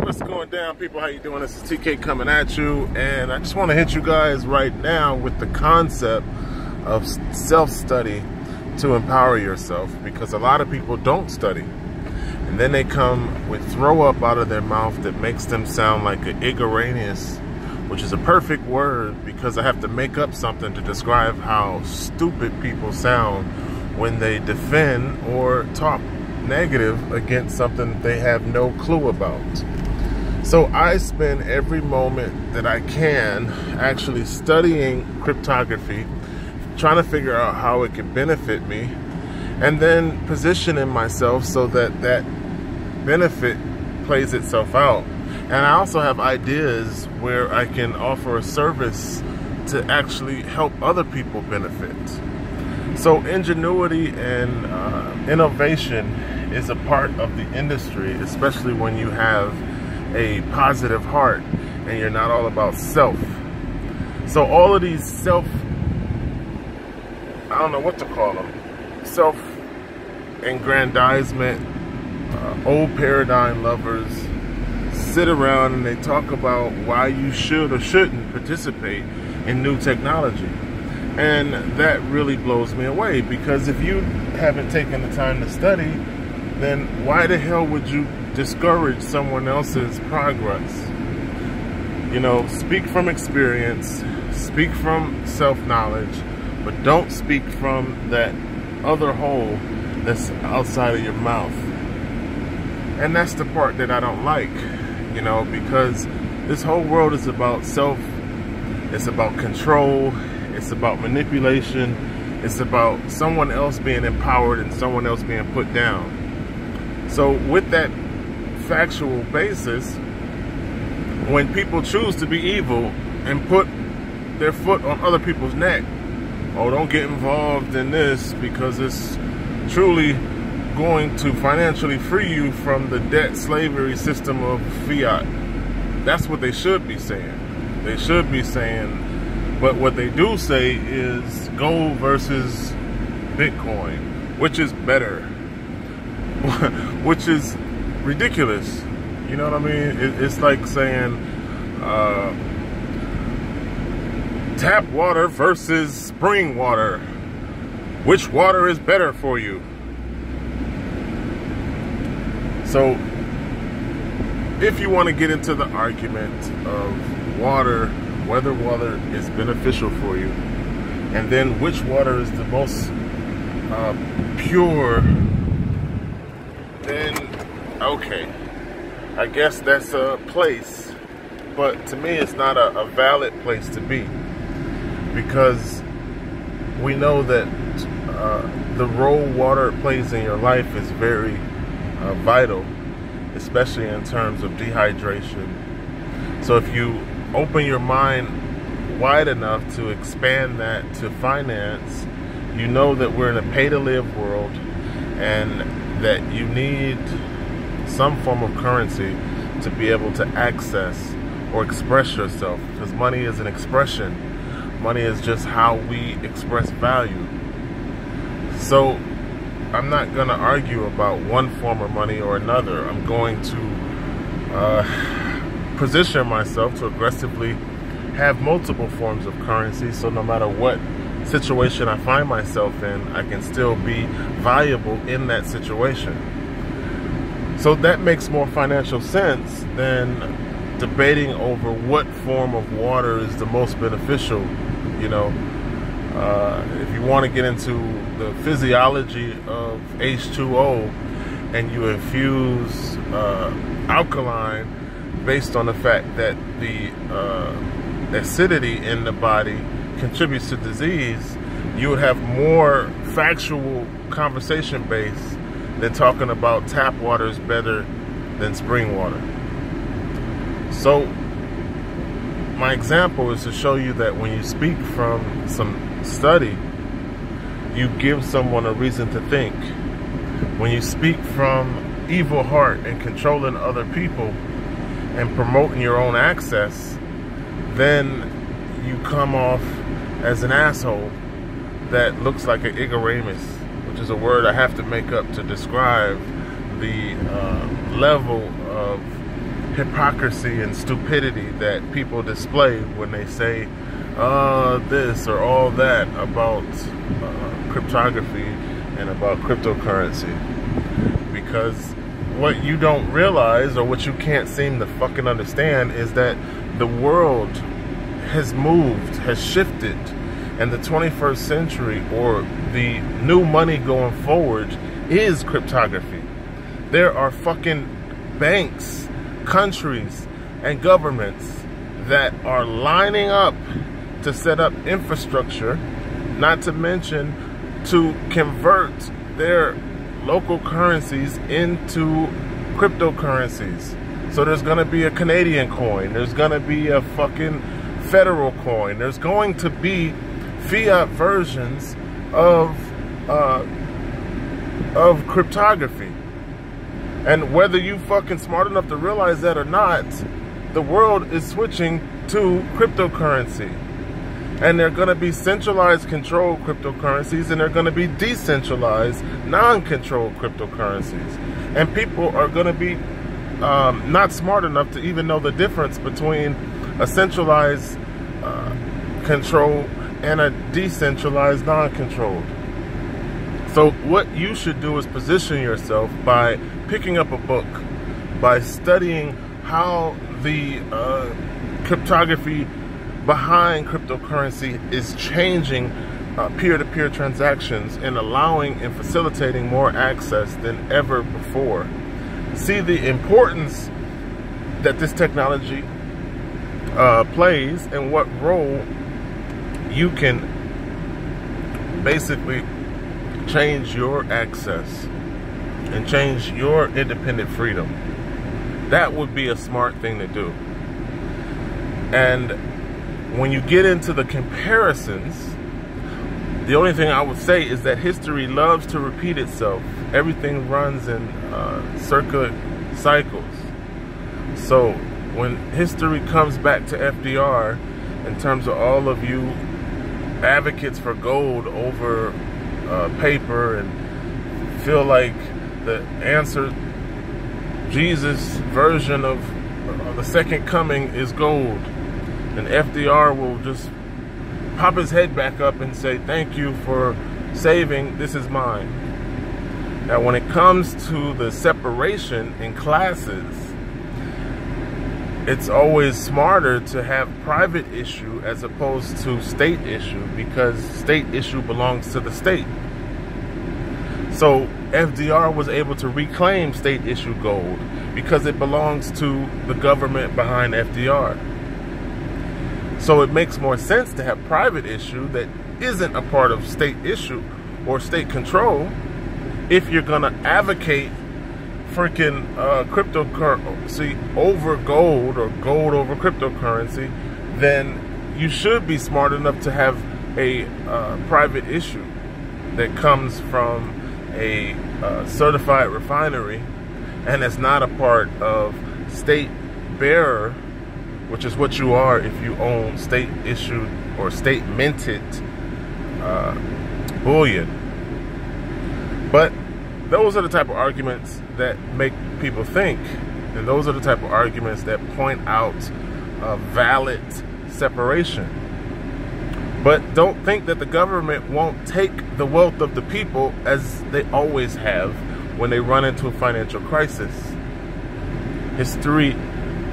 What's going down, people? How you doing? This is TK coming at you, and I just want to hit you guys right now with the concept of self-study to empower yourself, because a lot of people don't study, and then they come with throw up out of their mouth that makes them sound like an ignoramus, which is a perfect word because I have to make up something to describe how stupid people sound when they defend or talk negative against something they have no clue about. So I spend every moment that I can actually studying cryptography, trying to figure out how it can benefit me, and then positioning myself so that that benefit plays itself out. And I also have ideas where I can offer a service to actually help other people benefit. So ingenuity and innovation is a part of the industry, especially when you have a positive heart and you're not all about self. So all of these I don't know what to call them, self-aggrandizement, old paradigm lovers sit around and they talk about why you should or shouldn't participate in new technology. And that really blows me away, because if you haven't taken the time to study, then why the hell would you discourage someone else's progress? You know, speak from experience, speak from self-knowledge, but don't speak from that other hole that's outside of your mouth. And that's the part that I don't like, you know, because this whole world is about self, it's about control, it's about manipulation, it's about someone else being empowered and someone else being put down. So with that factual basis, when people choose to be evil and put their foot on other people's neck, oh, don't get involved in this because it's truly going to financially free you from the debt slavery system of fiat. That's what they should be saying. They should be saying, but what they do say is gold versus Bitcoin, which is better, which is ridiculous. You know what I mean? It's like saying tap water versus spring water. Which water is better for you? So if you want to get into the argument of whether water is beneficial for you, and then which water is the most pure, then okay, I guess that's a place, but to me it's not a valid place to be, because we know that the role water plays in your life is very vital, especially in terms of dehydration. So if you open your mind wide enough to expand that to finance, you know that we're in a pay-to-live world and that you need some form of currency to be able to access or express yourself, because money is an expression. Money is just how we express value. So I'm not going to argue about one form of money or another. I'm going to position myself to aggressively have multiple forms of currency, so no matter what situation I find myself in, I can still be valuable in that situation. So that makes more financial sense than debating over what form of water is the most beneficial. You know, if you want to get into the physiology of H2O and you infuse alkaline based on the fact that the acidity in the body contributes to disease, you would have more factual conversation base than talking about tap water is better than spring water. So my example is to show you that when you speak from some study, you give someone a reason to think. When you speak from evil heart and controlling other people and promoting your own access, then you come off as an asshole that looks like an ignoramus, which is a word I have to make up to describe the level of hypocrisy and stupidity that people display when they say this or all that about cryptography and about cryptocurrency. Because what you don't realize, or what you can't seem to fucking understand, is that the world has moved, has shifted, and the 21st century, or the new money going forward, is cryptography. There are fucking banks, countries, and governments that are lining up to set up infrastructure, not to mention to convert their local currencies into cryptocurrencies. So there's going to be a Canadian coin, there's going to be a fucking federal coin, there's going to be fiat versions of cryptography. And whether you fucking smart enough to realize that or not, the world is switching to cryptocurrency. And they're going to be centralized controlled cryptocurrencies, and they're going to be decentralized, non-controlled cryptocurrencies. And people are going to be not smart enough to even know the difference between a centralized control and a decentralized non-controlled. So what you should do is position yourself by picking up a book, by studying how the cryptography behind cryptocurrency is changing peer-to-peer transactions and allowing and facilitating more access than ever before. See the importance that this technology plays and what role you can basically change your access and change your independent freedom. That would be a smart thing to do. And when you get into the comparisons, the only thing I would say is that history loves to repeat itself. Everything runs in circular cycles. So when history comes back to FDR, in terms of all of you advocates for gold over paper and feel like the answer, Jesus' version of the second coming is gold, and FDR will just pop his head back up and say, thank you for saving, this is mine. Now when it comes to the separation in classes, it's always smarter to have private issue as opposed to state issue, because state issue belongs to the state. So FDR was able to reclaim state issue gold because it belongs to the government behind FDR. So it makes more sense to have private issue that isn't a part of state issue or state control if you're gonna advocate freaking cryptocurrency over gold or gold over cryptocurrency. Then you should be smart enough to have a private issue that comes from a certified refinery and it's not a part of state bearer, which is what you are if you own state issued or state minted bullion. But those are the type of arguments that make people think, and those are the type of arguments that point out a valid separation. But don't think that the government won't take the wealth of the people, as they always have when they run into a financial crisis. History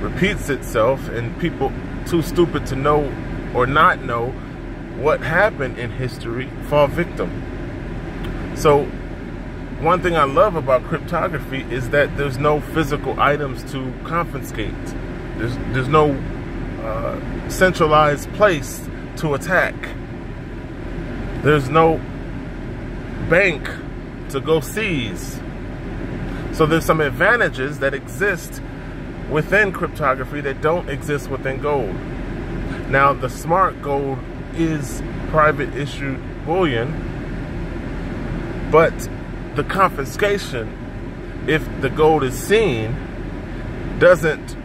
repeats itself, and people too stupid to know or not know what happened in history fall victim. So one thing I love about cryptography is that there's no physical items to confiscate. There's no centralized place to attack. There's no bank to go seize. So there's some advantages that exist within cryptography that don't exist within gold. Now the smart gold is private issued bullion, but the confiscation, if the gold is seen, doesn't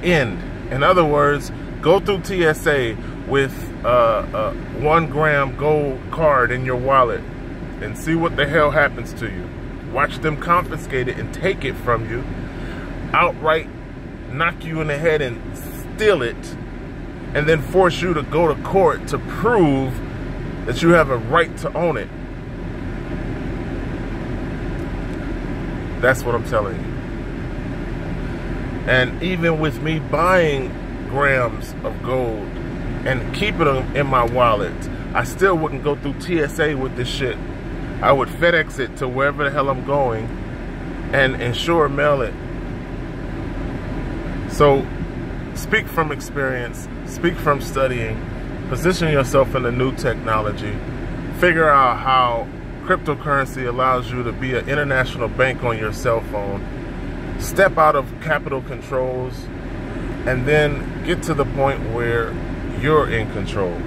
end. In other words, go through TSA with a 1 gram gold card in your wallet and see what the hell happens to you. Watch them confiscate it and take it from you outright knock you in the head and steal it, and then force you to go to court to prove that you have a right to own it. That's what I'm telling you. And even with me buying grams of gold and keeping them in my wallet, I still wouldn't go through TSA with this shit. I would FedEx it to wherever the hell I'm going and insure mail it. So speak from experience, speak from studying, position yourself in the new technology, figure out how cryptocurrency allows you to be an international bank on your cell phone, step out of capital controls, and then get to the point where you're in control.